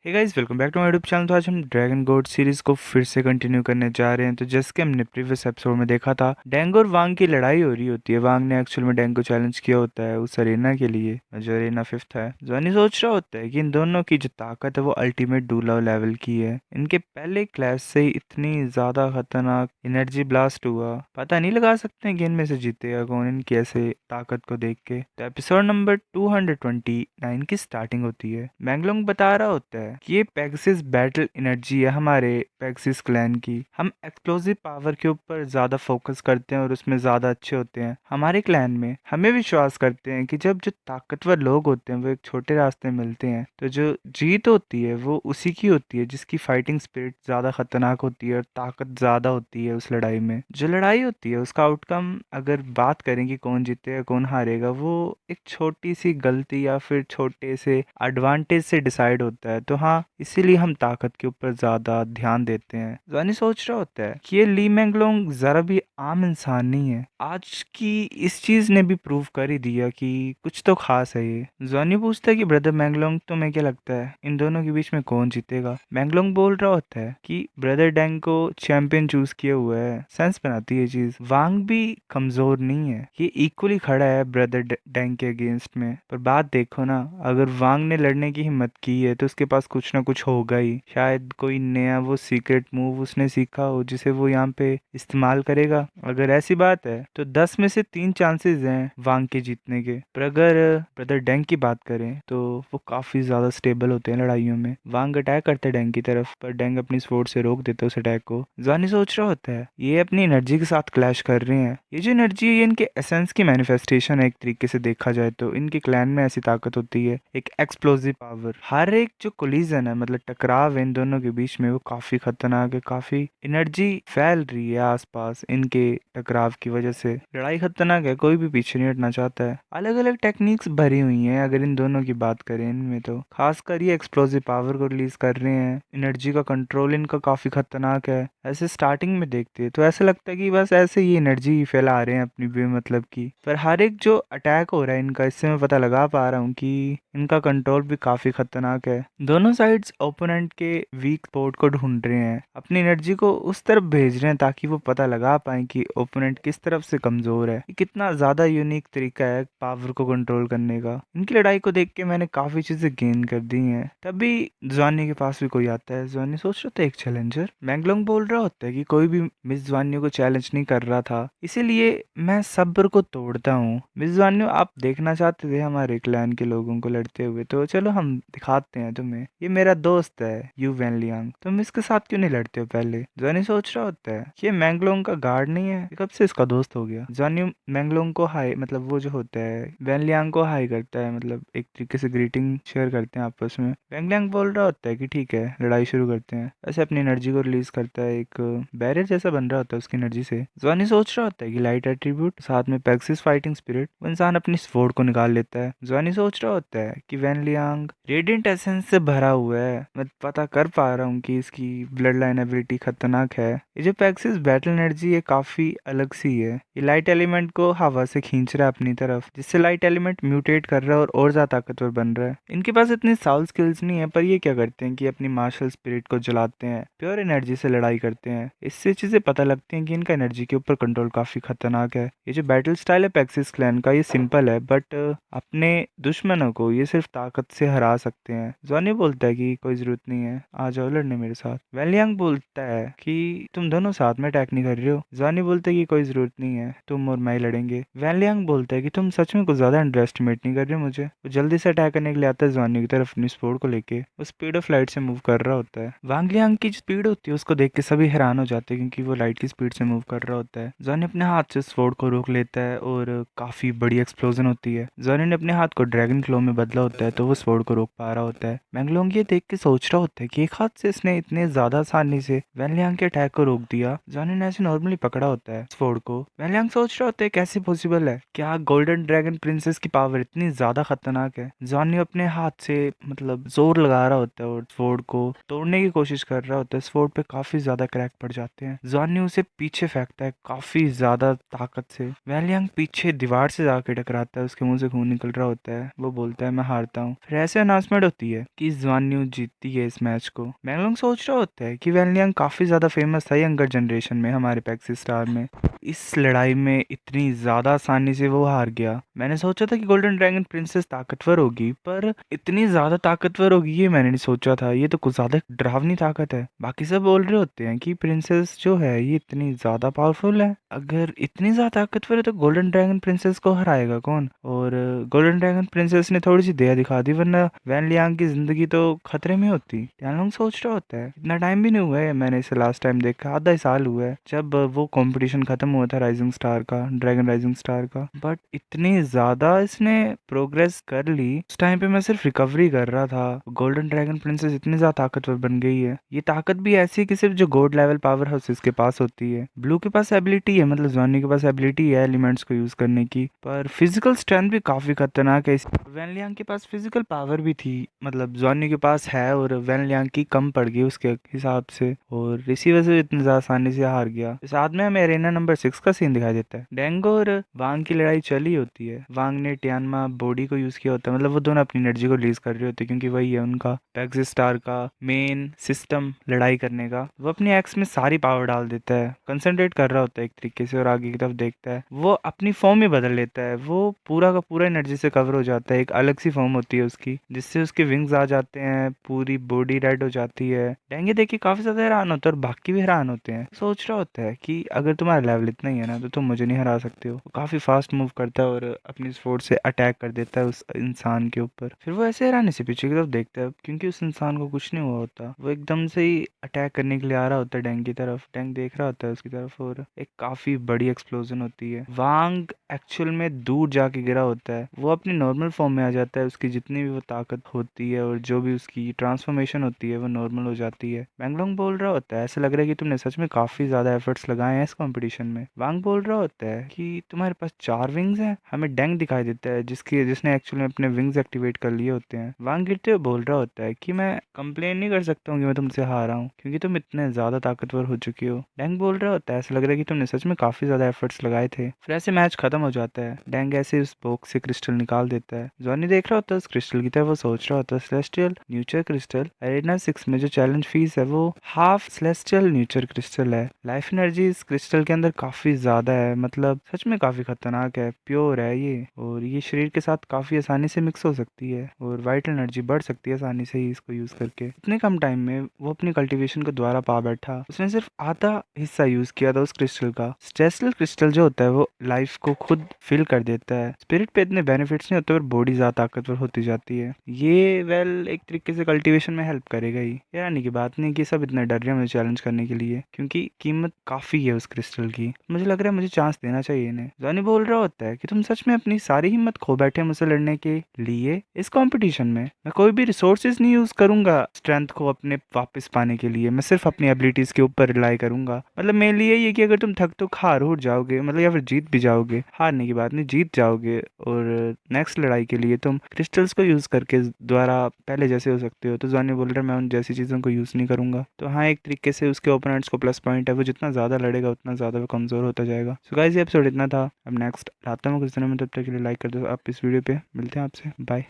Hey guys, welcome back to my YouTube channel. तो आज हम ड्रैगन गोड सीरीज को फिर से कंटिन्यू करने जा रहे हैं। तो जैसे कि हमने प्रीवियस एपिसोड में देखा था, डेंग और वांग की लड़ाई हो रही होती है। वांग ने एक्चुअल में डेंग को चैलेंज किया होता है उस अरेना के लिए, जो अरेना फिफ्थ है। जॉनी सोच रहा होता है कि इन दोनों की जो ताकत है वो अल्टीमेट डूला लेवल की है। इनके पहले क्लैश से ही इतनी ज्यादा खतरनाक एनर्जी ब्लास्ट हुआ, पता नहीं लगा सकते हैं कि इनमें से जीतेगा कौन इनकी ऐसे ताकत को देख के। तो एपिसोड नंबर 229 की स्टार्टिंग होती है। मैंगलोंग बता रहा होता है कि ये पेगासस बैटल एनर्जी है हमारे पेगासस क्लैन की। हम एक्सप्लोसिव पावर के ऊपर ज्यादा फोकस करते हैं और उसमें ज्यादा अच्छे होते हैं। हमारे क्लैन में हमें विश्वास करते हैं कि जब जो ताकतवर लोग होते हैं वो एक छोटे रास्ते में मिलते हैं, तो जो जीत होती है वो उसी की होती है जिसकी फाइटिंग स्पिरिट ज्यादा खतरनाक होती है और ताकत ज्यादा होती है उस लड़ाई में। जो लड़ाई होती है उसका आउटकम, अगर बात करें कि कौन जीतेगा कौन हारेगा, वो एक छोटी सी गलती या फिर छोटे से एडवांटेज से डिसाइड होता है। तो हाँ, इसीलिए हम ताकत के ऊपर ज्यादा ध्यान देते हैं। जॉनी सोच रहा होता है कि ये ली मैंगलोंग जरा भी आम इंसान नहीं है। आज की इस चीज ने भी प्रूव कर ही दिया कि कुछ तो खास है ये। जॉनी पूछता है कि ब्रदर मैंगलोंग, तुम्हें क्या लगता है इन दोनों के बीच में कौन जीतेगा? मैंगलोंग बोल रहा होता है कि ब्रदर डेंग को चैंपियन चूज किया हुआ है। सेंस बनाती है ये चीज। वांग भी कमजोर नहीं है, ये इक्वली खड़ा है ब्रदर डेंग के अगेंस्ट में। पर बात देखो ना, अगर वांग ने लड़ने की हिम्मत की है तो उसके पास कुछ ना कुछ होगा ही। शायद कोई नया वो सीक्रेट मूव उसने सीखा हो जिसे वो यहाँ पे इस्तेमाल करेगा। अगर ऐसी बात है तो 10 में से 3 चांसेस हैं वांग के जीतने के। पर अगर ब्रदर डेंग की बात करें तो वो काफी ज्यादा स्टेबल होते हैं लड़ाइयों में। वांग अटैक करते हैं डेंग की तरफ, पर डेंग अपनी स्वॉर्ड से रोक देते हैं उस अटैक को। जानी सोच रहा होता है ये अपनी एनर्जी के साथ क्लैश कर रहे हैं। ये जो एनर्जी है ये इनके एसेंस की मैनिफेस्टेशन है। एक तरीके से देखा जाए तो इनके क्लैन में ऐसी ताकत होती है, एक एक्सप्लोसिव पावर। हर एक जो कोलिजन है, मतलब टकराव है इन दोनों के बीच में, वो काफी खतरनाक है। काफी एनर्जी फैल रही है आसपास इनके टकराव की वजह से। लड़ाई खतरनाक है, कोई भी पीछे नहीं हटना चाहता है। अलग अलग टेक्निक्स भरी हुई हैं अगर इन दोनों की बात करें इनमें, तो खासकर ये एक्सप्लोसिव पावर को रिलीज कर रहे हैं। एनर्जी का कंट्रोल इनका काफी खतरनाक है। ऐसे स्टार्टिंग में देखते हैं तो ऐसा लगता है कि बस ऐसे ही एनर्जी फैला रहे हैं अपनी बेमतलब की। पर हर एक जो अटैक हो रहा है इनका, इससे मैं पता लगा पा रहा हूँ कि इनका कंट्रोल भी काफी खतरनाक है। दोनों साइड्स ओपोनेंट के वीक स्पॉट को ढूंढ रहे हैं, अपनी एनर्जी को उस तरफ भेज रहे हैं ताकि वो पता लगा पाए कि ओपोनेंट किस तरफ से कमजोर है। ये कितना ज्यादा यूनिक तरीका है पावर को कंट्रोल करने का। इनकी लड़ाई को देख के मैंने काफी चीजें गेन कर दी हैं। तभी जॉनी के पास भी कोई आता है। जॉनी सोच रहा था एक चैलेंजर। मैंगलोंग बोल रहा होता है कि कोई भी मिस जॉनी को चैलेंज नहीं कर रहा था, इसीलिए मैं सब्र को तोड़ता हूँ। मिस जॉनी, आप देखना चाहते थे हमारे क्लैन के लोगों को लड़ते हुए, तो चलो हम दिखाते हैं तुम्हें। ये मेरा दोस्त है यू वैन लियांग, तुम इसके साथ क्यों नहीं लड़ते हो पहले? जॉनी सोच रहा होता है कि ये मैंगलोंग का गार्ड नहीं है, ये कब से इसका दोस्त हो गया। जॉनी मैंगलोंग को हाई, मतलब वो जो होता है वैन लियांग को हाई करता है, मतलब एक तरीके से ग्रीटिंग शेयर करते हैं आपस में। वैन लियांग बोल रहा होता है कि ठीक है लड़ाई शुरू करते हैं। ऐसे अपनी एनर्जी को रिलीज करता है, एक बैरियर जैसा बन रहा होता है उसकी एनर्जी से। जॉनी सोच रहा होता है कि लाइट एट्रीब्यूट साथ में पेगासस फाइटिंग स्पिरिट, वो इंसान अपनी स्वॉर्ड को निकाल लेता है। जॉनी सोच रहा होता है कि वैन लियांग रेडिएंट एसेंस से भरा हुआ है। मैं पता कर पा रहा हूँ कि इसकी ब्लड लाइन एबिलिटी खतरनाक है। ये जो पेगासस बैटल एनर्जी है काफी अलग सी है। ये लाइट एलिमेंट को हवा से खींच रहा है अपनी तरफ, जिससे लाइट एलिमेंट म्यूटेट कर रहा है और ज्यादा ताकतवर बन रहा है। इनके पास इतनी साउल स्किल्स नहीं है, पर ये क्या करते हैं कि अपनी मार्शल स्पिरिट को जलाते हैं, प्योर एनर्जी से लड़ाई करते हैं। इससे चीजें पता लगती हैं कि इनका एनर्जी के ऊपर कंट्रोल काफी खतरनाक है। ये जो बैटल स्टाइल है पेगासस क्लैन का, ये सिंपल है, बट अपने दुश्मनों को ये सिर्फ ताकत से हरा सकते हैं। जॉनी बोलता है कि कोई जरूरत नहीं है, आ जाओ लड़ने मेरे साथ। वैलियांग बोलता है कि तुम दोनों साथ में अटैक नहीं कर रहे हो। जॉनी बोलता है कि कोई जरूरत नहीं है, तुम और मैं लड़ेंगे। वैलियांग बोलता है कि तुम सच में कुछ ज्यादा अंडर एस्टिमेट नहीं कर रहे मुझे। वो जल्दी से अटैक करने के लिए आता है जॉनी की तरफ अपनी स्पोर्ट को लेके। वो स्पीड ऑफ लाइट से मूव कर रहा होता है। वांग लियांग की जो स्पीड होती है उसको देख के सभी हैरान हो जाते हैं, क्योंकि वो लाइट की स्पीड से मूव कर रहा होता है। जॉनी अपने हाथ से स्वॉर्ड को रोक लेता है और काफी बड़ी एक्सप्लोजन होती है। जॉनी ने अपने हाथ को ड्रैगन क्लो में बदला होता है तो वो स्वॉर्ड को रोक पा रहा होता है। मैंगलोंग ये देख के सोच रहा होता है कि एक हाथ से इसने इतने ज्यादा आसानी से वैन लियांग के अटैक को रोक दिया। जॉनी ने ऐसे नॉर्मली पकड़ा होता है स्वॉर्ड को। वैन लियांग सोच रहा होता है कैसे पॉसिबल है, क्या गोल्डन ड्रैगन प्रिंसेस की पावर इतनी ज्यादा खतरनाक है। जॉनी अपने हाथ से मतलब जोर लगा रहा होता है और स्वॉर्ड को तोड़ने की कोशिश कर रहा होता है। स्वॉर्ड पे काफी ज्यादा क्रैक पड़ जाते हैं। जॉनी उसे पीछे फेंकता है काफी ज्यादा ताकत से। वैन लियांग पीछे दीवार से जाके टकराता है, उसके मुंह से खून निकल रहा होता है। वो बोलता है मैं हारता हूँ। फिर ऐसे अनाउंसमेंट होती है कि जुआन्यू जीतती है इस मैच को। मैंगलोंग सोच रहा होता है कि वैनलियांग काफ़ी ज़्यादा फेमस था यंगर जनरेशन में हमारे पैक्सी स्टार में। इस लड़ाई में इतनी ज़्यादा आसानी से वो हार गया। मैंने सोचा था कि गोल्डन ड्रैगन प्रिंसेस ताकतवर होगी, पर इतनी ज़्यादा ताकतवर होगी ये मैंने नहीं सोचा था। ये तो कुछ ज़्यादा डरावनी ताकत है। बाकी सब बोल रहे होते हैं कि प्रिंसेस जो है ये इतनी ज़्यादा पावरफुल है। अगर इतनी ज़्यादा ताकतवर है तो गोल्डन ड्रैगन प्रिंसेस को हराएगा कौन? और गोल्डन ड्रैगन प्रिंसेस ने थोड़ी सी दया दिखा दी, वरना वैन लियांग की जिंदगी तो खतरे में होती। टानलोंग सोच रहा होता है इतना टाइम भी नहीं हुआ है, मैंने इसे लास्ट टाइम देखा आधा ही साल हुआ है जब वो कंपटीशन खत्म हुआ था राइजिंग स्टार का, ड्रैगन राइजिंग स्टार का। बट इतनी ज्यादा इसने प्रोग्रेस कर ली। उस टाइम पे मैं सिर्फ रिकवरी कर रहा था। गोल्डन ड्रैगन प्रिंसेस इतनी ज्यादा ताकतवर बन गई है। ये ताकत भी ऐसी है कि सिर्फ जो गॉड लेवल पावर हाउसेस के पास होती है। ब्लू के पास एबिलिटी है, मतलब जॉनी के पास एबिलिटी है एलिमेंट्स को यूज करने की, पर फिजिकल स्ट्रेंथ भी काफी खतरनाक है। वैन लियांग के पास फिजिकल पावर भी थी, मतलब जॉनी के पास है, और वैन लियांग की कम पड़ गई उसके हिसाब से, और इसी वजह से इतनी ज्यादा आसानी से हार गया। साथ में हमें अरेना नंबर 6 का सीन दिखाई देता है। डेंगो और वांग की लड़ाई चली होती है। वांग ने टियानमा बॉडी को यूज किया होता है, मतलब वो दोनों अपनी एनर्जी को रिलीज कर रहे होते हैं, क्योंकि वही है उनका पैक्सी स्टार का मेन सिस्टम लड़ाई करने का। वो अपनी एक्स में सारी पावर डाल देता है, कंसंट्रेट कर रहा होता है एक तरीके से, और आगे की तरफ देखता है। वो अपनी फॉर्म ही बदल लेता है, वो पूरा का पूरा एनर्जी से कवर हो जाता है। एक अलग सी फॉर्म होती है उसकी, जिससे उसके विंग्स आ जाते हैं, पूरी बॉडी रेड हो जाती है। डेंगे देख के काफी ज्यादा हैरान होता है, और बाकी भी हैरान होते हैं। सोच रहा होता है कि अगर तुम्हारा लेवल इतना ही है ना तो तुम मुझे नहीं हरा सकते हो। वो काफी फास्ट मूव करता है और अपनी स्वॉर्ड से अटैक कर देता है उस इंसान के ऊपर। फिर वो ऐसे हैरानी से पीछे की तरफ देखता है, क्योंकि उस इंसान को कुछ नहीं हुआ होता। वो एकदम से ही अटैक करने के लिए आ रहा होता है डेंग की तरफ। डेंग देख रहा होता है उसकी तरफ, और एक काफी बड़ी एक्सप्लोजन होती है। वांग एक्चुअल में दूर जाके गिरा होता है। वो अपनी नॉर्मल फॉर्म में आ जाता है। उसकी जितनी भी वो ताकत होती है और जो भी उसकी ट्रांसफॉर्मेशन होती है वो नॉर्मल हो जाती है। मैंगलोंग बोल रहा होता है ऐसा लग रहा है कि तुमने सच में काफी ज्यादा एफर्ट्स लगाए हैं इस कंपटीशन में। वांग बोल रहा होता है कि तुम्हारे पास 4 विंग्स हैं। हमें डेंग दिखाई देता है जिसने एक्चुअली में अपने विंग्स एक्टिवेट कर लिए होते हैं। वांग गिरते हुए बोल रहा होता है कि मैं कंप्लेन नहीं कर सकता हूँ कि मैं तुमसे हारा हूँ, क्योंकि तुम इतने ज्यादा ताकतवर हो चुकी हो। डेंग बोल रहा होता है ऐसा लग रहा है कि तुमने सच में काफी ज्यादा एफर्ट्स लगाए थे। फिर ऐसे मैच खत्म हो जाता है। डेंग ऐसे उस बॉक्स से क्रिस्टल निकाल देता है। जॉनी देख रहा होता है उस क्रिस्टल की तरफ। वो सोच रहा होता है सेलेस्टियल न्यूचर क्रिस्टल। अरेना 6 में जो चैलेंज फीस है वो हाफ सेलेस्टियल न्यूचर क्रिस्टल है। लाइफ एनर्जी इस क्रिस्टल के अंदर काफी ज्यादा है, मतलब सच में काफी खतरनाक है, प्योर है ये, और ये शरीर के साथ काफी आसानी से मिक्स हो सकती है, और वाइटल एनर्जी बढ़ सकती है आसानी से ही इसको यूज करके। इतने कम टाइम में वो अपनी कल्टीवेशन को दोबारा पा बैठा। उसने सिर्फ आधा हिस्सा यूज किया था उस क्रिस्टल का। स्टेस्टल क्रिस्टल जो होता है वो लाइफ को खुद फिल कर देता है। स्पिरिट पे इतने बेनिफिट्स नहीं होते, पर बॉडी ज्यादा ताकतवर होती जाती है। ये वेल एक तरीके से कल्टीवेशन में हेल्प करेगा ही। हैरानी की बात नहीं कि सब इतने डर रहे हैं मुझे चैलेंज करने के लिए, क्योंकि कीमत काफी है उस क्रिस्टल की। मुझे लग रहा है मुझे चांस देना चाहिए इन्हें। जॉनी बोल रहा होता है कि तुम सच में अपनी सारी हिम्मत खो बैठे मुझसे लड़ने के लिए इस कंपटीशन में। मैं कोई भी रिसोर्सेज नहीं यूज करूंगा स्ट्रेंथ को अपने वापस पाने के लिए। मैं सिर्फ अपनी एबिलिटीज के ऊपर रिलाई करूंगा। मतलब मेरे लिए ये कि अगर तुम थक तो हार हो जाओगे, मतलब या फिर जीत भी जाओगे। हारने की बात नहीं, जीत जाओगे, और नेक्स्ट लड़ाई के लिए तुम क्रिस्टल्स को यूज करके दोबारा पहले जैसे हो सकते हो। तो जॉनी बोल रहा है मैं उन जैसी चीजों को यूज नहीं करूंगा। तो हाँ, एक तरीके से उसके ओपोनेंट्स को प्लस पॉइंट है। वो जितना ज्यादा लड़ेगा उतना ज्यादा वो कमजोर होता जाएगा। सो गाइस, ये एपिसोड इतना था। अब नेक्स्ट आता हूँ कुछ दिनों में, तब तक के लिए लाइक कर दो आप इस वीडियो पे। मिलते हैं आपसे, बाय।